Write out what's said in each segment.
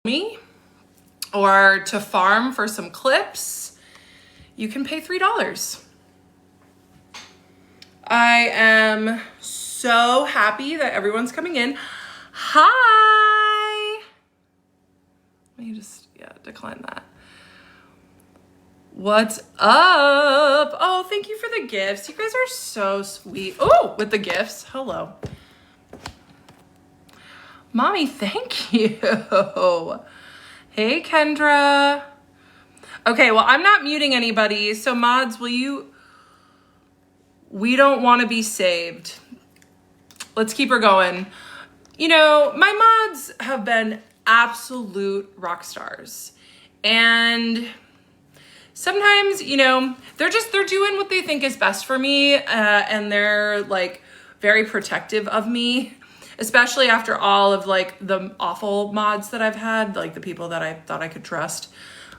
me or to farm for some clips, you can pay $3. I am so happy that everyone's coming in. Hi. Let me just, decline that. What's up? Oh, thank you for the gifts. You guys are so sweet. Oh, with the gifts. Hello. Mommy, thank you. Hey, Kendra. Okay, well, I'm not muting anybody. So mods, we don't want to be saved. Let's keep her going. You know, my mods have been absolute rock stars. And sometimes, you know, they're doing what they think is best for me. And they're like very protective of me, especially after all of like the awful mods that I've had, like the people that I thought I could trust,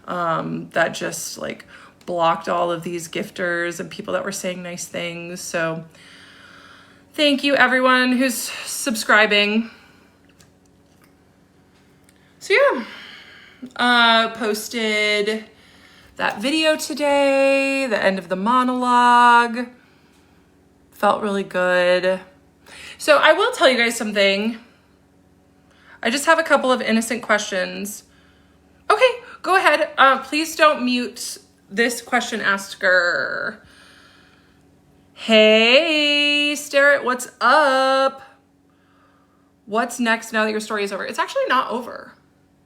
that just like blocked all of these gifters and people that were saying nice things. So thank you everyone who's subscribing. So yeah, posted that video today, the end of the monologue. Felt really good. So I will tell you guys something. I just have a couple of innocent questions. Okay, go ahead. Please don't mute this question asker. Hey, Starrett, what's up? What's next now that your story is over? It's actually not over.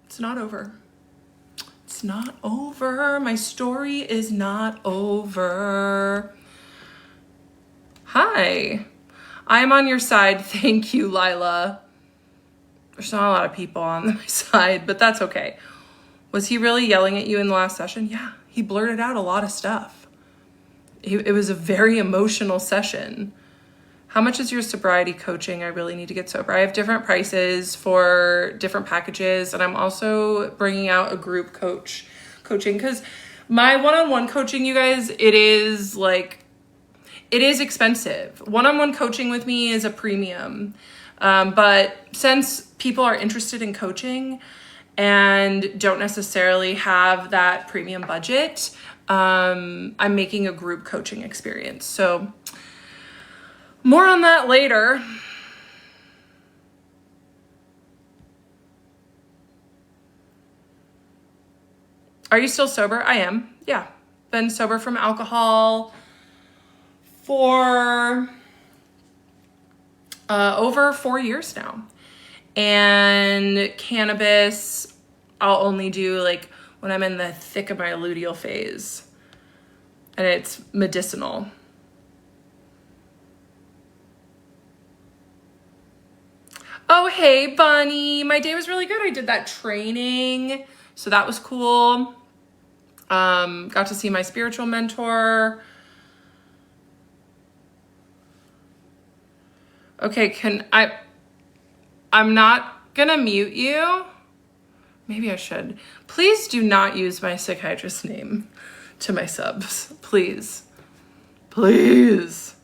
It's not over. It's not over. My story is not over. Hi. I'm on your side. Thank you, Lila. There's not a lot of people on my side, but that's okay. Was he really yelling at you in the last session? Yeah, he blurted out a lot of stuff. It was a very emotional session. How much is your sobriety coaching? I really need to get sober. I have different prices for different packages, and I'm also bringing out a group coaching because my one-on-one coaching, you guys, it is expensive. One-on-one coaching with me is a premium. But since people are interested in coaching and don't necessarily have that premium budget, I'm making a group coaching experience. So more on that later. Are you still sober? I am. Yeah. Been sober from alcohol for over 4 years now. And cannabis, I'll only do like when I'm in the thick of my luteal phase. And it's medicinal. Oh, hey, Bunny. My day was really good. I did that training. So that was cool. Got to see my spiritual mentor. Okay, I'm not gonna mute you. Maybe I should. Please do not use my psychiatrist name to my subs. Please. Please.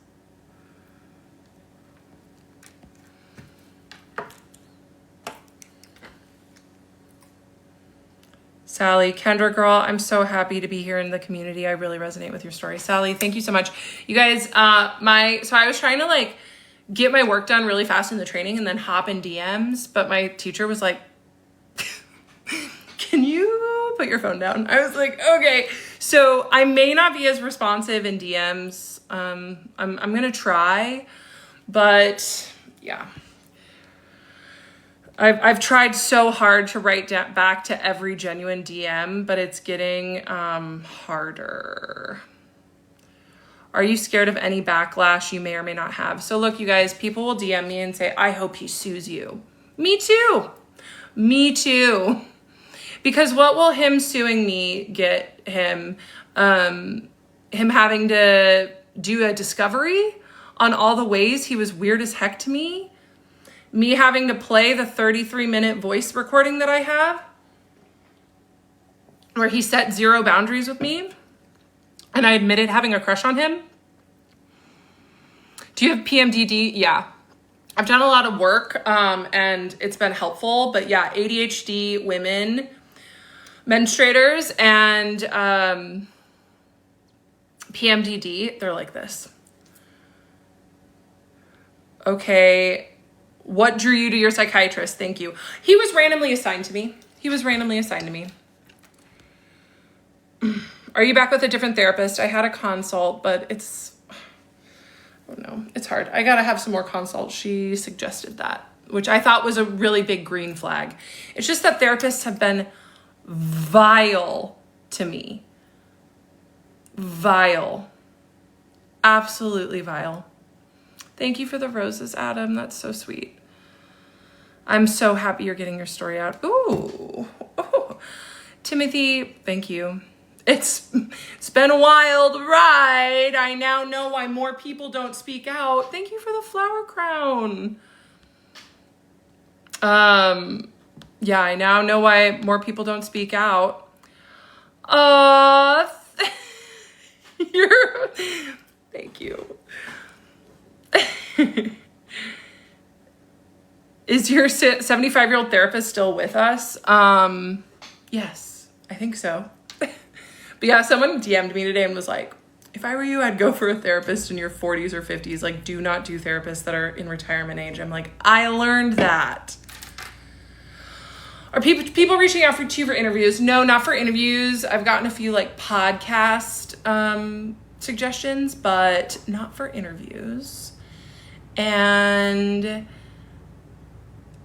Sally, Kendra girl, I'm so happy to be here in the community. I really resonate with your story. Sally, thank you so much. You guys, so I was trying to like get my work done really fast in the training and then hop in DMs, but my teacher was like, can you put your phone down? I was like, okay. So I may not be as responsive in DMs. I'm gonna try, but yeah. I've tried so hard to write back to every genuine DM, but it's getting harder. Are you scared of any backlash you may or may not have? So look, you guys, people will DM me and say, I hope he sues you. Me too. Me too. Because what will him suing me get him? Him having to do a discovery on all the ways he was weird as heck to me? Me having to play the 33-minute voice recording that I have where he set 0 boundaries with me and I admitted having a crush on him? Do you have PMDD? Yeah. I've done a lot of work and it's been helpful, but yeah, ADHD women, menstruators, and PMDD, they're like this. Okay, what drew you to your psychiatrist? Thank you. He was randomly assigned to me. Are you back with a different therapist? I had a consult, but it's, I don't know, it's hard. I gotta have some more consults. She suggested that, which I thought was a really big green flag. It's just that therapists have been vile to me. Vile. Absolutely vile. Thank you for the roses, Adam. That's so sweet. I'm so happy you're getting your story out. Ooh. Oh. Timothy, thank you. It's been a wild ride. I now know why more people don't speak out. Thank you for the flower crown. Yeah, I now know why more people don't speak out. Thank you. Is your 75-year-old therapist still with us? Yes, I think so. But yeah, someone DM'd me today and was like, if I were you, I'd go for a therapist in your 40s or 50s. Like, do not do therapists that are in retirement age. I'm like, I learned that. Are people reaching out to you for interviews? No, not for interviews. I've gotten a few like podcast suggestions, but not for interviews.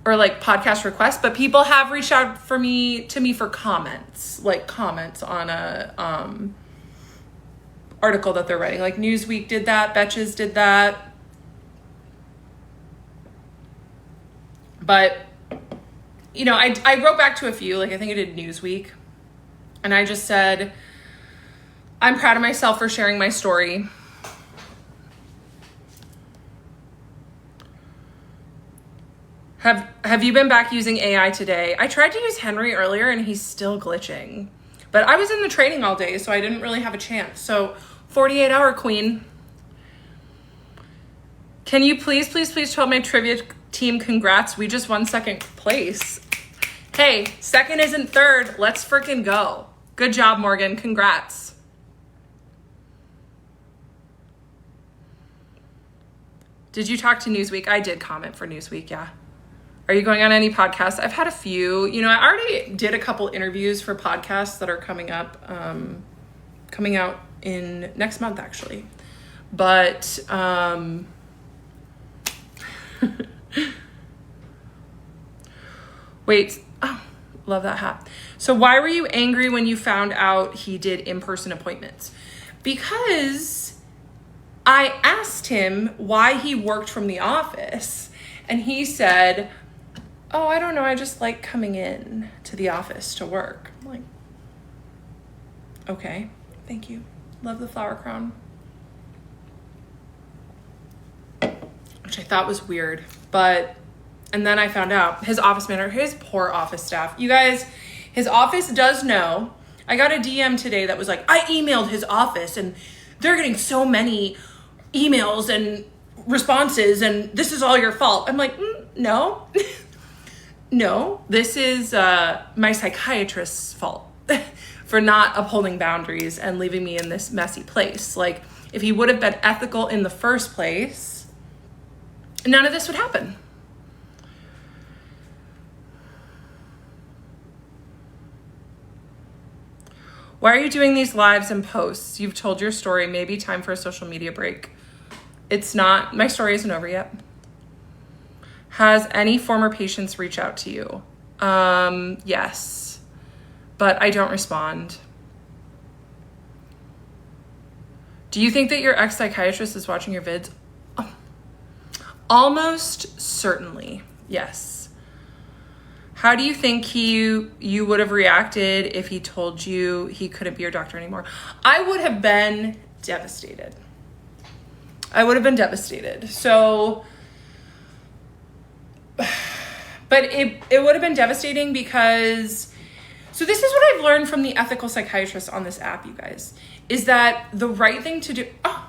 Or like podcast requests, but people have reached out to me for comments, like comments on a article that they're writing. Like Newsweek did that, Betches did that. But you know, I wrote back to a few, like I think I did Newsweek, and I just said, I'm proud of myself for sharing my story. Have you been back using AI today? I tried to use Henry earlier and he's still glitching. But I was in the training all day, so I didn't really have a chance. So 48-hour queen. Can you please tell my trivia team congrats? We just won second place. Hey, second isn't third. Let's freaking go. Good job, Morgan. Congrats. Did you talk to Newsweek? I did comment for Newsweek, yeah. Are you going on any podcasts? I've had a few. You know, I already did a couple interviews for podcasts that are coming up, coming out in next month, actually. But, wait, oh, love that hat. So why were you angry when you found out he did in-person appointments? Because I asked him why he worked from the office, and he said, oh, I don't know, I just like coming in to the office to work. I'm like, okay, thank you. Love the flower crown. Which I thought was weird, and then I found out his office manager, his poor office staff. You guys, his office does know. I got a DM today that was like, I emailed his office and they're getting so many emails and responses and this is all your fault. I'm like, no. No, this is my psychiatrist's fault for not upholding boundaries and leaving me in this messy place. Like, if he would have been ethical in the first place, none of this would happen. Why are you doing these lives and posts? You've told your story. Maybe time for a social media break. It's not, my story isn't over yet. Has any former patients reach out to you? Yes, but I don't respond. Do you think that your ex-psychiatrist is watching your vids? Oh, almost certainly, yes. How do you think you would have reacted if he told you he couldn't be your doctor anymore? I would have been devastated. So, but it would have been devastating because, so this is what I've learned from the ethical psychiatrists on this app, you guys, is that the right thing to do, oh,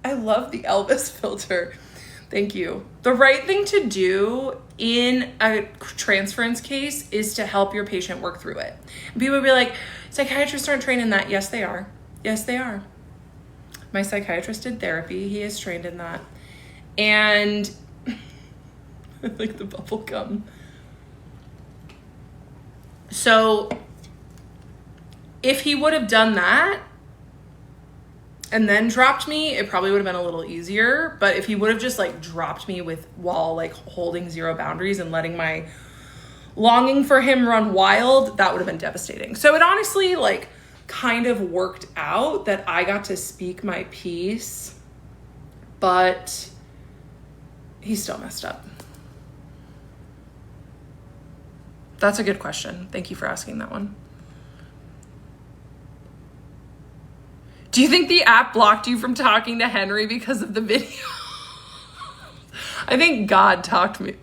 I love the Elvis filter. Thank you. The right thing to do in a transference case is to help your patient work through it. People will be like, psychiatrists aren't trained in that. Yes, they are. Yes, they are. My psychiatrist did therapy. He is trained in that. And I like the bubble gum. So if he would have done that and then dropped me, it probably would have been a little easier. But if he would have just like dropped me while like holding zero boundaries and letting my longing for him run wild, that would have been devastating. So it honestly like kind of worked out that I got to speak my piece, but he still messed up. That's a good question. Thank you for asking that one. Do you think the app blocked you from talking to Henry because of the video? I think God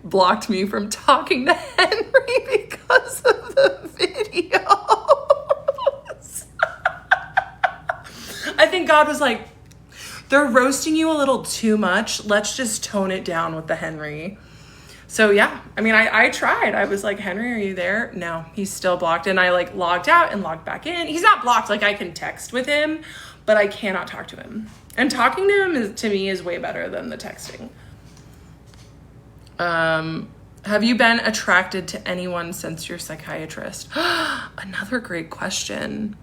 blocked me from talking to Henry because of the videos. I think God was like, they're roasting you a little too much. Let's just tone it down with the Henry. So yeah, I mean, I tried. I was like, Henry, are you there? No, he's still blocked. And I like logged out and logged back in. He's not blocked. Like I can text with him, but I cannot talk to him. And talking to him to me is way better than the texting. Have you been attracted to anyone since your psychiatrist? Another great question.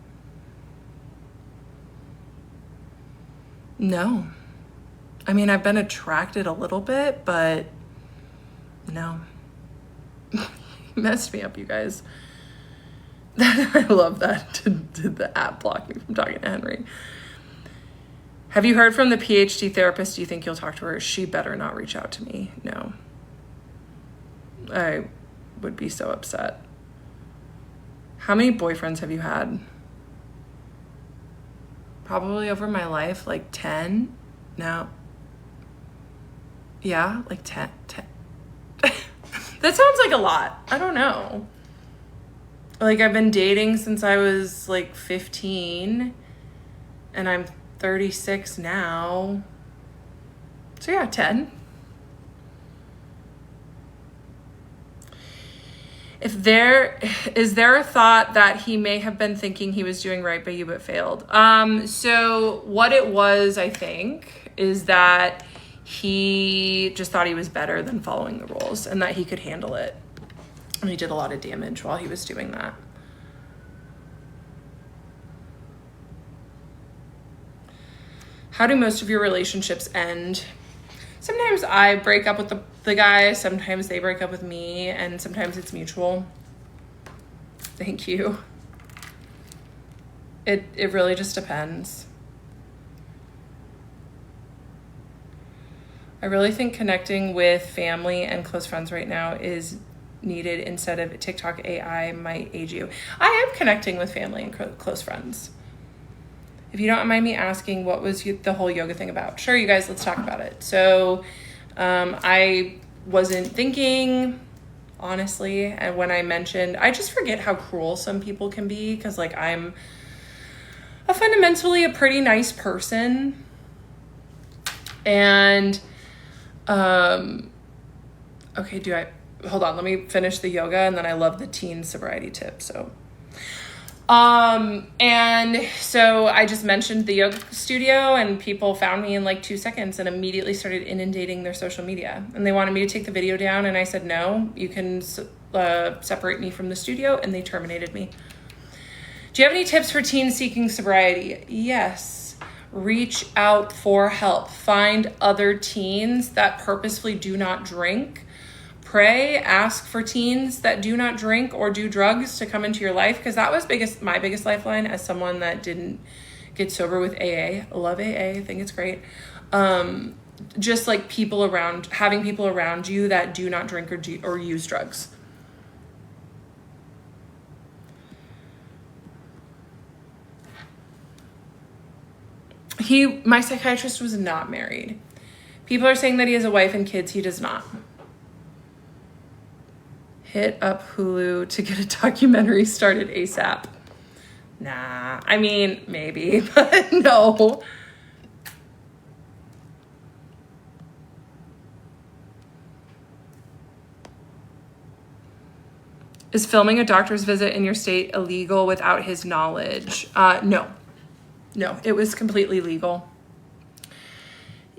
No. I mean, I've been attracted a little bit, but no. He messed me up, you guys. I love that. Did the app block me from talking to Henry? Have you heard from the PhD therapist? Do you think you'll talk to her? She better not reach out to me. No. I would be so upset. How many boyfriends have you had? Probably over my life, like 10. No. Yeah, like 10. That sounds like a lot. I don't know. Like I've been dating since I was like 15 and I'm 36 now. So yeah, 10. Is there a thought that he may have been thinking he was doing right by you but failed? So what it was, I think, is that he just thought he was better than following the rules and that he could handle it. And he did a lot of damage while he was doing that. How do most of your relationships end? Sometimes I break up with the guy, sometimes they break up with me, and sometimes it's mutual. Thank you. It really just depends. I really think connecting with family and close friends right now is needed instead of TikTok AI might age you. I am connecting with family and close friends. If you don't mind me asking, what was the whole yoga thing about? Sure, you guys, let's talk about it. So I wasn't thinking, honestly, and when I mentioned, I just forget how cruel some people can be because like I'm fundamentally a pretty nice person. And okay, hold on, let me finish the yoga and then I love the teen sobriety tip. So and so I just mentioned the yoga studio and people found me in like 2 seconds and immediately started inundating their social media. And they wanted me to take the video down and I said, no, you can separate me from the studio, and they terminated me. Do you have any tips for teens seeking sobriety? Yes. Reach out for help. Find other teens that purposefully do not drink. Pray, ask for teens that do not drink or do drugs to come into your life, because that was my biggest lifeline as someone that didn't get sober with AA. I love AA. I think it's great. Just like having people around you that do not drink or use drugs. My psychiatrist was not married. People are saying that he has a wife and kids. He does not. Hit up Hulu to get a documentary started ASAP. Nah, I mean, maybe, but no. Is filming a doctor's visit in your state illegal without his knowledge? No. No, it was completely legal.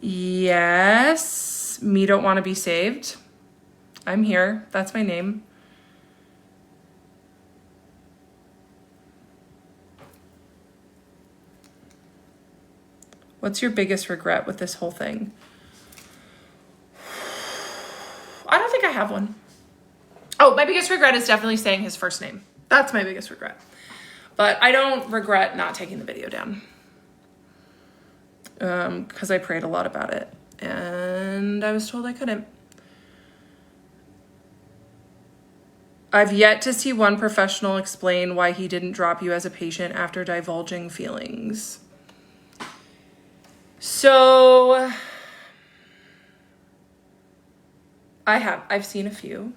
Yes. Me don't want to be saved. I'm here. That's my name. What's your biggest regret with this whole thing? I don't think I have one. Oh, my biggest regret is definitely saying his first name. That's my biggest regret. But I don't regret not taking the video down. Because I prayed a lot about it. And I was told I couldn't. I've yet to see one professional explain why he didn't drop you as a patient after divulging feelings. So I've seen a few.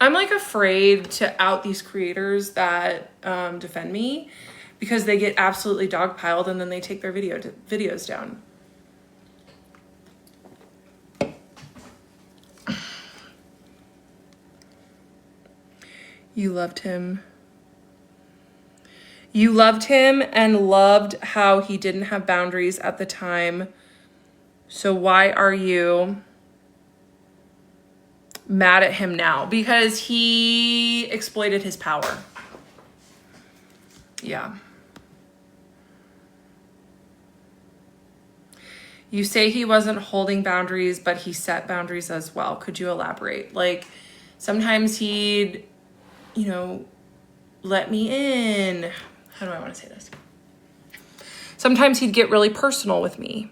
I'm like afraid to out these creators that defend me because they get absolutely dogpiled and then they take their videos down. You loved him. You loved him and loved how he didn't have boundaries at the time. So why are you mad at him now? Because he exploited his power. Yeah. You say he wasn't holding boundaries, but he set boundaries as well. Could you elaborate? Like, sometimes he'd, let me in. How do I want to say this? Sometimes he'd get really personal with me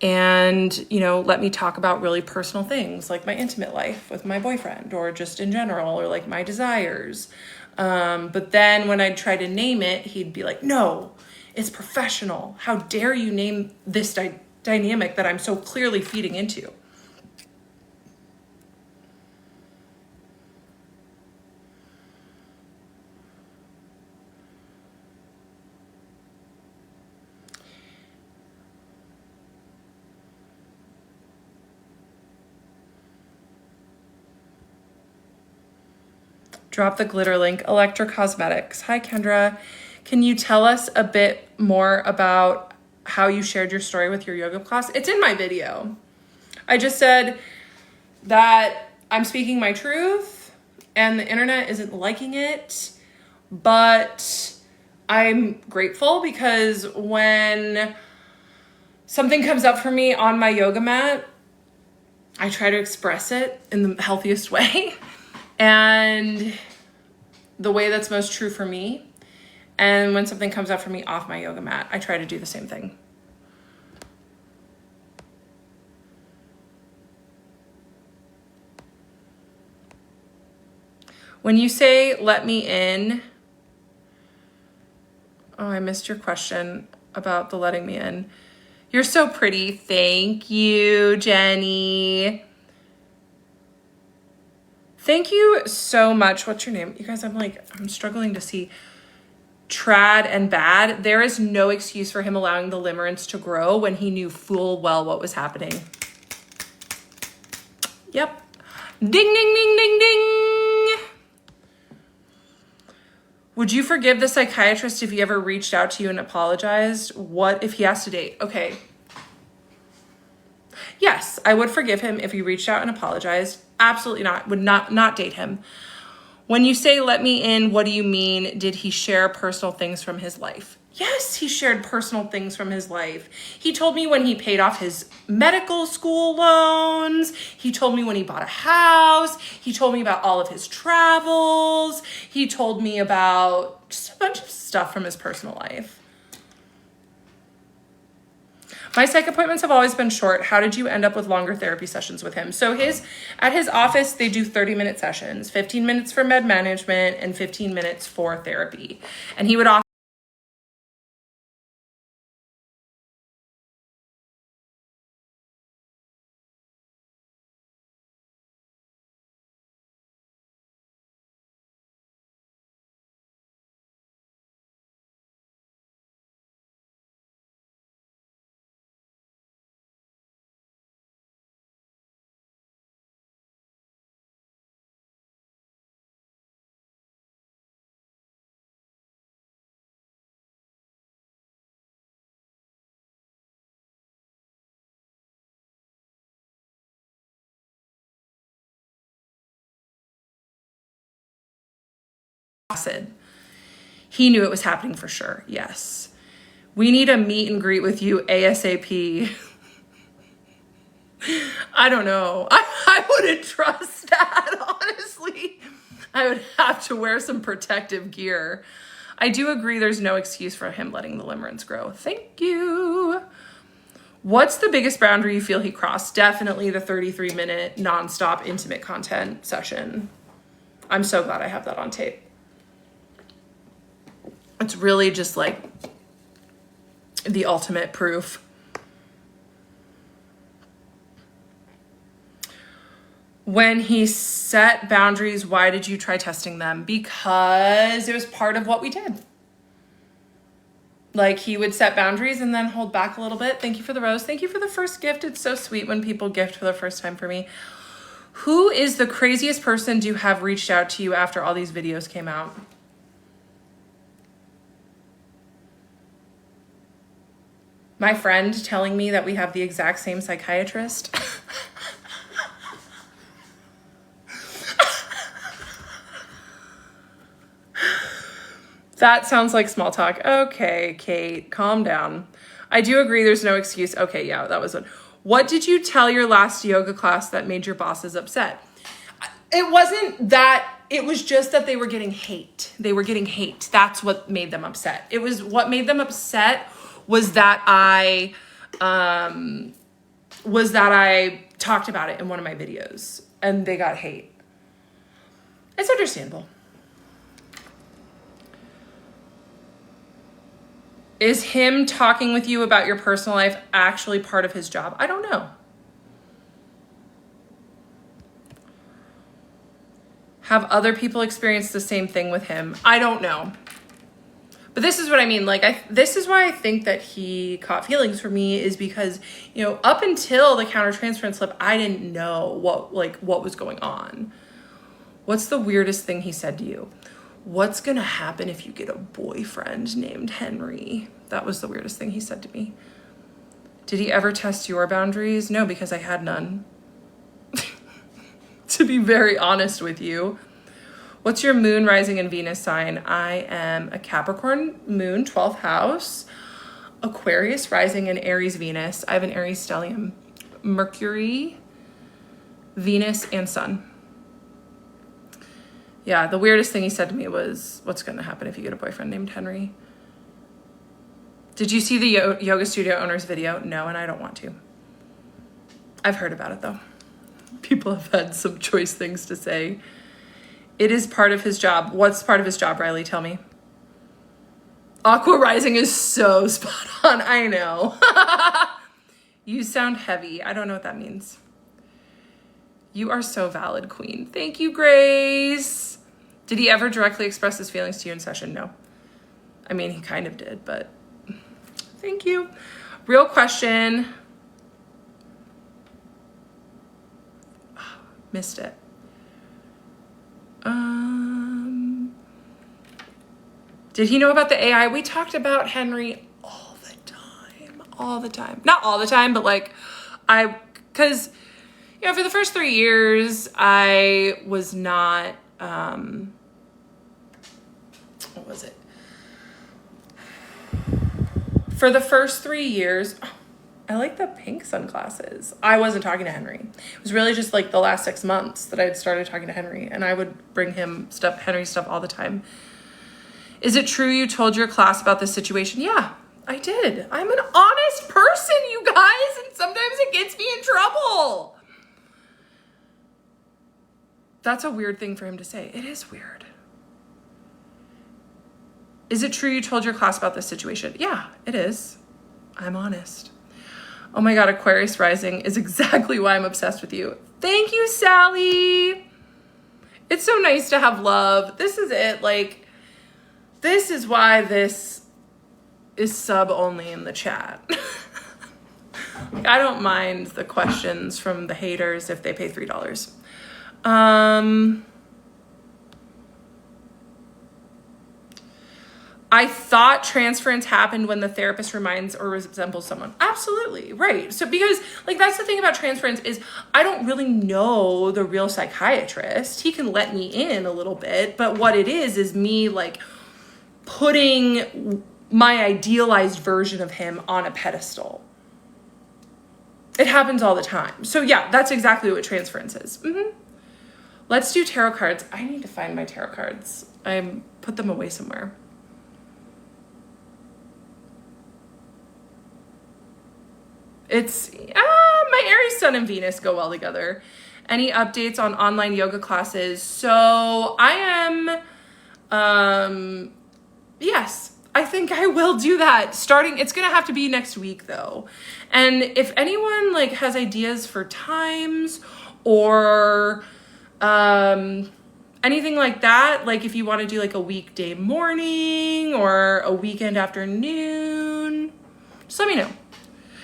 and, let me talk about really personal things like my intimate life with my boyfriend or just in general or like my desires. But then when I'd try to name it, he'd be like, no, it's professional. How dare you name this dynamic that I'm so clearly feeding into? Drop the glitter link. Electra Cosmetics. Hi, Kendra. Can you tell us a bit more about how you shared your story with your yoga class? It's in my video. I just said that I'm speaking my truth and the internet isn't liking it, but I'm grateful because when something comes up for me on my yoga mat, I try to express it in the healthiest way and the way that's most true for me. And when something comes up for me off my yoga mat, I try to do the same thing. When you say, let me in, oh, I missed your question about the letting me in. You're so pretty. Thank you, Jenny. Thank you so much. What's your name? You guys, I'm struggling to see. Trad and bad. There is no excuse for him allowing the limerence to grow when he knew full well what was happening. Yep. Ding, ding, ding, ding, ding. Would you forgive the psychiatrist if he ever reached out to you and apologized? What if he asked to date? Okay. Yes, I would forgive him if he reached out and apologized. Absolutely not. Would not date him. When you say let me in, what do you mean? Did he share personal things from his life? Yes, he shared personal things from his life. He told me when he paid off his medical school loans. He told me when he bought a house. He told me about all of his travels. He told me about just a bunch of stuff from his personal life. My psych appointments have always been short. How did you end up with longer therapy sessions with him? So at his office, they do 30-minute sessions, 15 minutes for med management and 15 minutes for therapy. And he would offer acid. He knew it was happening for sure. Yes. We need a meet and greet with you ASAP. I don't know. I wouldn't trust that, honestly. I would have to wear some protective gear. I do agree there's no excuse for him letting the limerence grow. Thank you. What's the biggest boundary you feel he crossed? Definitely the 33-minute nonstop intimate content session. I'm so glad I have that on tape. It's really just like the ultimate proof. When he set boundaries, why did you try testing them? Because it was part of what we did. Like, he would set boundaries and then hold back a little bit. Thank you for the rose. Thank you for the first gift. It's so sweet when people gift for the first time for me. Who is the craziest person to have reached out to you after all these videos came out? My friend telling me that we have the exact same psychiatrist. That sounds like small talk. Okay, Kate, calm down. I do agree there's no excuse. Okay, yeah, that was one. What did you tell your last yoga class that made your bosses upset? It wasn't that, it was just that they were getting hate. They were getting hate. That's what made them upset. It was what made them upset was that I talked about it in one of my videos and they got hate. It's understandable. Is him talking with you about your personal life actually part of his job? I don't know. Have other people experienced the same thing with him? I don't know. But this is what I mean. Like, this is why I think that he caught feelings for me, is because, you know, up until the countertransference slip, I didn't know what was going on. What's the weirdest thing he said to you? What's gonna happen if you get a boyfriend named Henry? That was the weirdest thing he said to me. Did he ever test your boundaries? No, because I had none. To be very honest with you. What's your moon, rising, and Venus sign? I am a Capricorn moon, 12th house, Aquarius rising, and Aries Venus. I have an Aries stellium, Mercury, Venus, and Sun. Yeah, the weirdest thing he said to me was, what's going to happen if you get a boyfriend named Henry? Did you see the yoga studio owner's video? No, and I don't want to. I've heard about it, though. People have had some choice things to say. It is part of his job. What's part of his job, Riley? Tell me. Aqua rising is so spot on. I know. You sound heavy. I don't know what that means. You are so valid, queen. Thank you, Grace. Did he ever directly express his feelings to you in session? No. I mean, he kind of did, but thank you. Real question. Missed it. Did he know about the AI? We talked about Henry all the time. Not all the time, but like because, you know, for the first 3 years, I was not, what was it? For the first 3 years, I like the pink sunglasses. I wasn't talking to Henry. It was really just like the last 6 months that I had started talking to Henry, and I would bring him stuff, Henry stuff, all the time. Is it true you told your class about this situation? Yeah, I did. I'm an honest person, you guys, and sometimes it gets me in trouble. That's a weird thing for him to say. It is weird. Is it true you told your class about this situation? Yeah, it is. I'm honest. Oh my God, Aquarius rising is exactly why I'm obsessed with you. Thank you, Sally. It's so nice to have love. This is it. Like, this is why this is sub only in the chat. I don't mind the questions from the haters if they pay $3. I thought transference happened when the therapist reminds or resembles someone. Absolutely, right. So because like that's the thing about transference is I don't really know the real psychiatrist. He can let me in a little bit, but what it is me like putting my idealized version of him on a pedestal. It happens all the time. So yeah, that's exactly what transference is. Let's do tarot cards. I need to find my tarot cards. I put them away somewhere. It's, my Aries Sun and Venus go well together. Any updates on online yoga classes? So I am, yes, I think I will do that starting. It's going to have to be next week though. And if anyone like has ideas for times or, anything like that, like if you want to do like a weekday morning or a weekend afternoon, just let me know.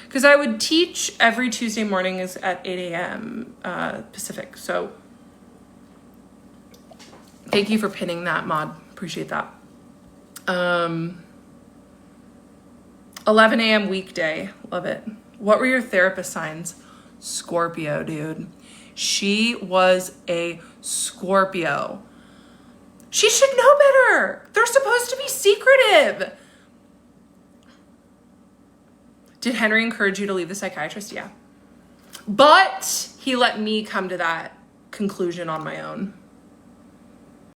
Because I would teach every Tuesday morning is at 8 a.m. Pacific. So thank you for pinning that, Maud. Appreciate that. 11 a.m. weekday. Love it. What were your therapist signs? Scorpio, dude. She was a Scorpio. She should know better. They're supposed to be secretive. Did Henry encourage you to leave the psychiatrist? Yeah. But he let me come to that conclusion on my own.